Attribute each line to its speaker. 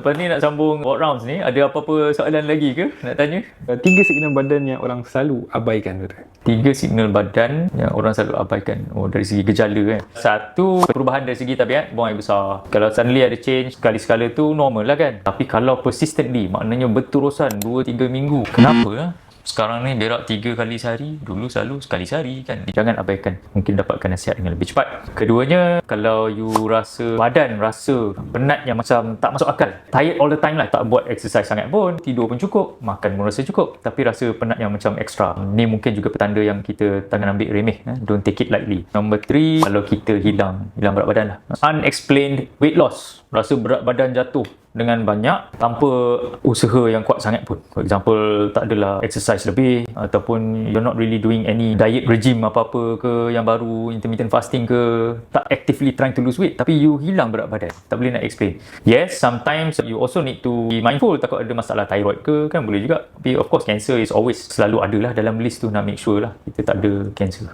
Speaker 1: Lepas ni nak sambung walk rounds ni, ada apa-apa soalan lagi ke nak tanya?
Speaker 2: 3 signal badan yang orang selalu abaikan, Doktor.
Speaker 1: 3 signal badan yang orang selalu abaikan. Oh, dari segi gejala kan. Satu, perubahan dari segi tabiat, buang air besar. Kalau suddenly ada change, sekali-sekala tu normal lah kan. Tapi kalau persistently, maknanya berterusan 2-3 minggu. Kenapa lah? Sekarang ni berak 3 kali sehari, dulu selalu sekali sehari kan. Jangan abaikan, mungkin dapatkan nasihat dengan lebih cepat. Keduanya, kalau you rasa badan rasa penat yang macam tak masuk akal, tired all the time lah, tak buat exercise sangat pun, tidur pun cukup, makan pun rasa cukup, tapi rasa penat yang macam ekstra, ni mungkin juga petanda yang kita jangan ambil remeh. Don't take it lightly. Number 3, kalau kita hilang berat badan lah, unexplained weight loss, rasa berat badan jatuh dengan banyak tanpa usaha yang kuat sangat pun. For example, tak adalah exercise lebih, ataupun you're not really doing any diet regime apa-apa ke yang baru, intermittent fasting ke, tak actively trying to lose weight, tapi you hilang berat badan, tak boleh nak explain. Yes, sometimes you also need to be mindful, takut ada masalah thyroid ke, kan boleh juga. Tapi of course cancer is always selalu ada lah dalam list tu, nak make sure lah kita tak ada cancer.